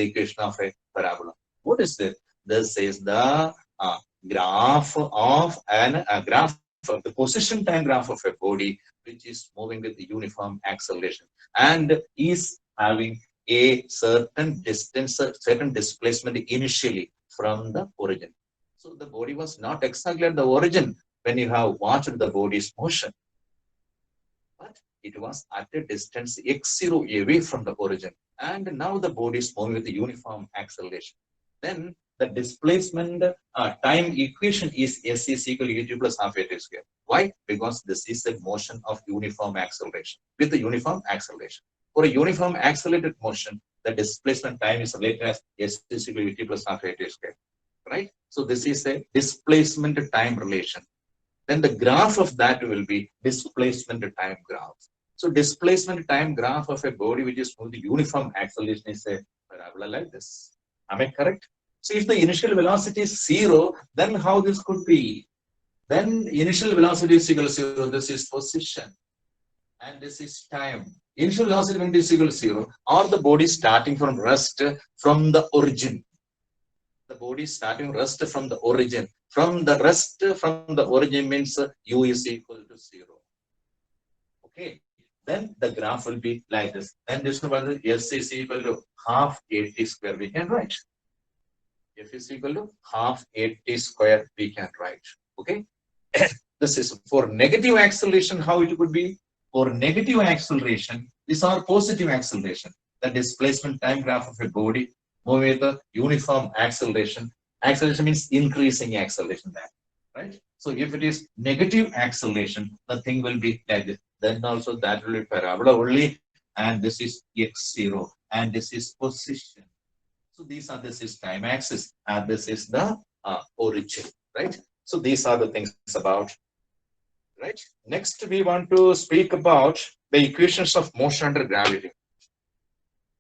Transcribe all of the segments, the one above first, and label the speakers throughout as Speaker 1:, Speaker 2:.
Speaker 1: the equation of a parabola. What is it? This is the graph of the position time graph of a body which is moving with the uniform acceleration and is having a certain distance, a certain displacement initially from the origin. So the body was not exactly at the origin when you have watched the body's motion, but it was at a distance x0 away from the origin. And now the body is moving with the uniform acceleration. Then the displacement time equation is S is equal to ut plus half at square. Why? Because this is a motion of uniform acceleration with the uniform acceleration. For a uniform accelerated motion, the displacement time is related as S is equal to ut plus half at square. Right? So this is a displacement time relation. Then the graph of that will be displacement time graph. So displacement time graph of a body which is moving the uniform acceleration is a parabola like this. Am I correct? So if the initial velocity is 0, then how this could be? Then initial velocity is equal to 0. This is position. And this is time. Initial velocity when it is equal to 0, or the body starting from rest from the origin. The body starting rest from the origin. From the rest from the origin means u is equal to 0. Okay. Then the graph will be like this. Then this one S is equal to half at square we can write. F is equal to half at square we can write. Okay. This is for negative acceleration. How it could be? For negative acceleration, these are positive acceleration. The displacement time graph of a body moving with a uniform acceleration. Acceleration means increasing acceleration there, right? So if it is negative acceleration, the thing will be like this. Then also that will be parabola only, and this is x0, and this is position. So this is time axis, and this is the origin, right? So these are the things about, right? Next, we want to speak about the equations of motion under gravity.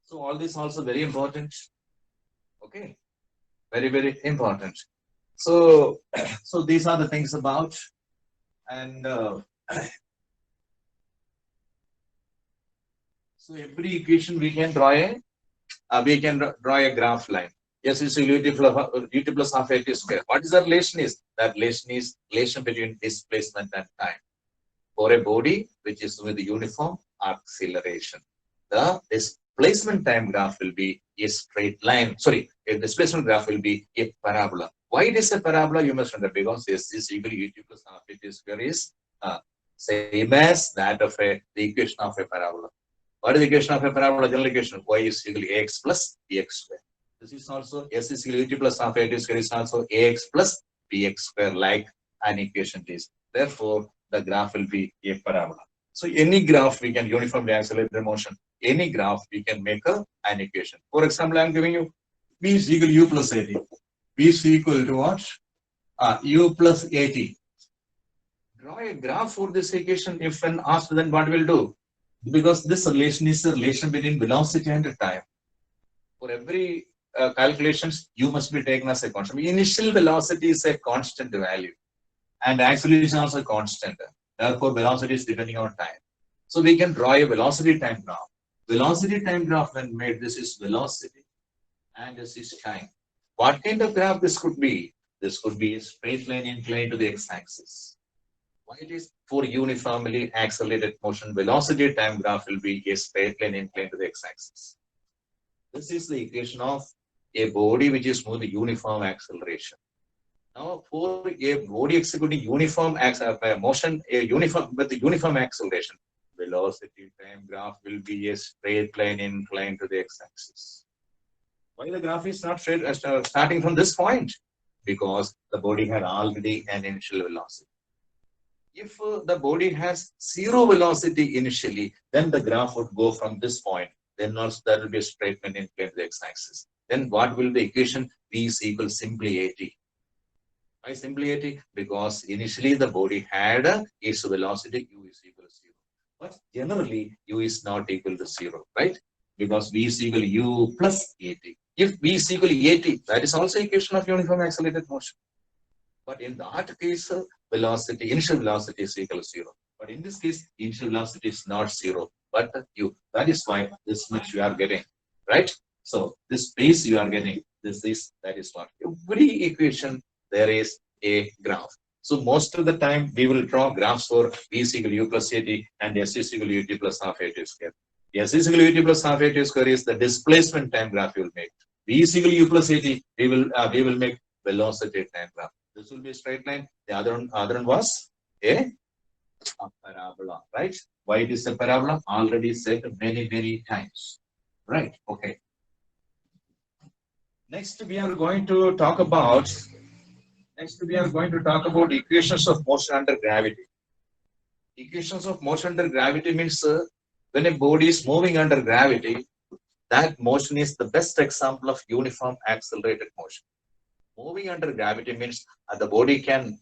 Speaker 1: So all this also very important. Okay, very, very important. So, so these are the things about, and so every equation we can draw a graph line. Yes, it's ut plus half at square. What is the relation is? That relation is relation between displacement and time. For a body which is with the uniform acceleration, the displacement time graph will be a straight line. Sorry, a displacement graph will be a parabola. Why it is a parabola? You must understand, because S is equal to ut plus half at square is same as that of the equation of a parabola. What is the equation of a parabola? General equation y is equal to ax plus bx square. This is also S is equal to ut plus half at square is also ax plus bx square, like an equation is. Therefore, the graph will be a parabola. So any graph we can uniformly accelerate the motion. Any graph we can make an equation. For example, I am giving you v is equal to u plus at. V is equal to what? U plus at. Draw a graph for this equation. If when asked, then what will do? Because this relation is the relation between velocity and time. For every calculations, you must be taken as a constant. Initial velocity is a constant value, and acceleration is also constant. Therefore, velocity is depending on time. So we can draw a velocity time graph. Velocity time graph when made, this is velocity and this is time. What kind of graph this could be? This could be a straight line inclined to the x-axis. Why it is for uniformly accelerated motion, velocity time graph will be a straight line inclined to the x-axis. This is the equation of a body which is moving uniform acceleration. Now, for a body executing uniform motion, a uniform with the uniform acceleration, velocity time graph will be a straight line inclined to the x-axis. Why the graph is not straight starting from this point? Because the body had already an initial velocity. If the body has zero velocity initially, then the graph would go from this point. Then also that will be a straight line inclined to the x-axis. Then what will the equation? V is equal simply at. Why simply at? Because initially the body had its velocity u is equal to 0. But generally u is not equal to 0, right? Because v is equal to u plus at. If v is equal to at, that is also equation of uniform accelerated motion. But in that case, initial velocity is equal to 0. But in this case, initial velocity is not 0, but u. That is why this much you are getting, right? So this space you are getting, that is what. Every equation, there is a graph. So most of the time, we will draw graphs for V is equal to U plus AT and S is equal to UT plus half AT square. S is equal to UT plus half AT square is the displacement time graph you will make. V is equal to U plus AT, we will make velocity time graph. This will be a straight line. The other one was a parabola, right? Why it is a parabola? Already said many times, right? Okay. Next, we are going to talk about equations of motion under gravity. Equations of motion under gravity means when a body is moving under gravity, that motion is the best example of uniform accelerated motion. Moving under gravity means the body can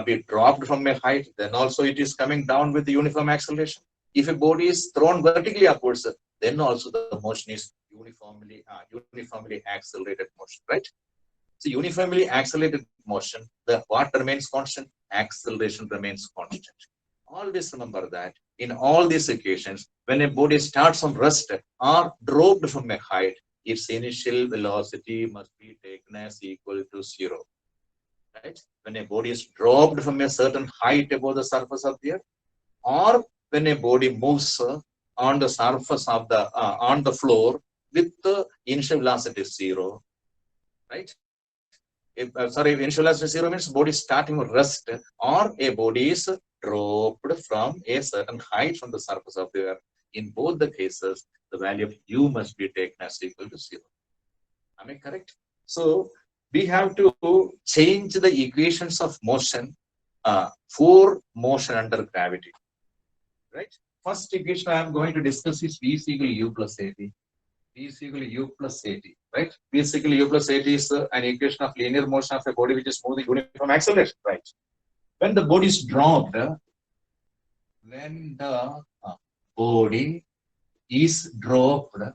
Speaker 1: be dropped from a height, then also it is coming down with the uniform acceleration. If a body is thrown vertically upwards, then also the motion is uniformly accelerated motion, right? So uniformly accelerated motion, the what remains constant? Acceleration remains constant. Always remember that in all these equations, when a body starts from rest or dropped from a height, its initial velocity must be taken as equal to 0. Right? When a body is dropped from a certain height above the surface of the earth, or when a body moves on the surface of the on the floor with the initial velocity 0, right? Initial velocity 0 means body starting with rest, or a body is dropped from a certain height from the surface of the earth. In both the cases, the value of u must be taken as equal to 0. Am I correct? So we have to change the equations of motion for motion under gravity. Right? First equation I am going to discuss is V is equal to U plus AT. V is equal to U plus AT. Right? V is equal to U plus AT is an equation of linear motion of a body which is moving uniform acceleration. Right? When the body is dropped, body is dropping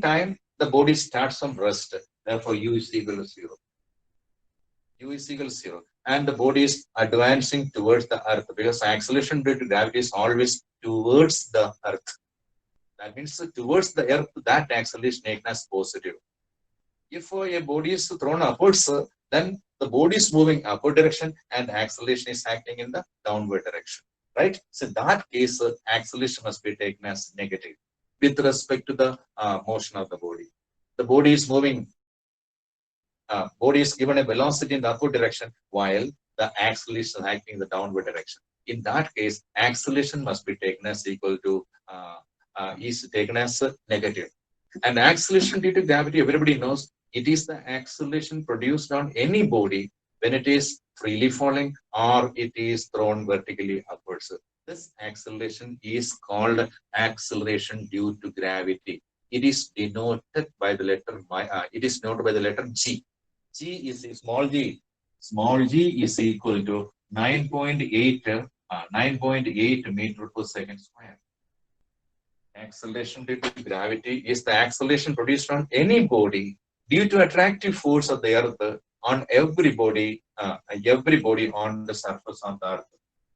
Speaker 1: time, the body starts from rest. Therefore, U is equal to 0. U is equal to 0. And the body is advancing towards the earth because acceleration due to gravity is always towards the earth. That means towards the earth, that acceleration is taken as positive. If a body is thrown upwards, then the body is moving upward direction and acceleration is acting in the downward direction. Right? So in that case, acceleration must be taken as negative with respect to the motion of the body. The body is moving, body is given a velocity in the upward direction while the acceleration is acting in the downward direction. In that case, acceleration must be taken as equal to negative. And acceleration due to gravity, everybody knows, it is the acceleration produced on any body when it is freely falling or it is thrown vertically upwards. This acceleration is called acceleration due to gravity. It is denoted by the letter G. G is small g. Small g is equal to 9.8 meter per second square. Acceleration due to gravity is the acceleration produced on any body due to attractive force of the earth on everybody on the surface of the earth.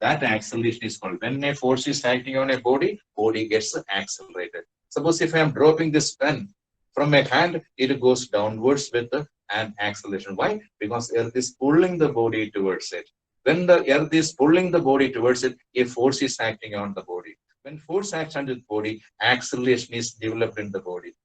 Speaker 1: That acceleration is called. When a force is acting on a body gets accelerated. Suppose if I am dropping this pen from my hand, it goes downwards with an acceleration. Why? Because earth is pulling the body towards it. When the earth is pulling the body towards it, a force is acting on the body. When force acts on the body, acceleration is developed in the body.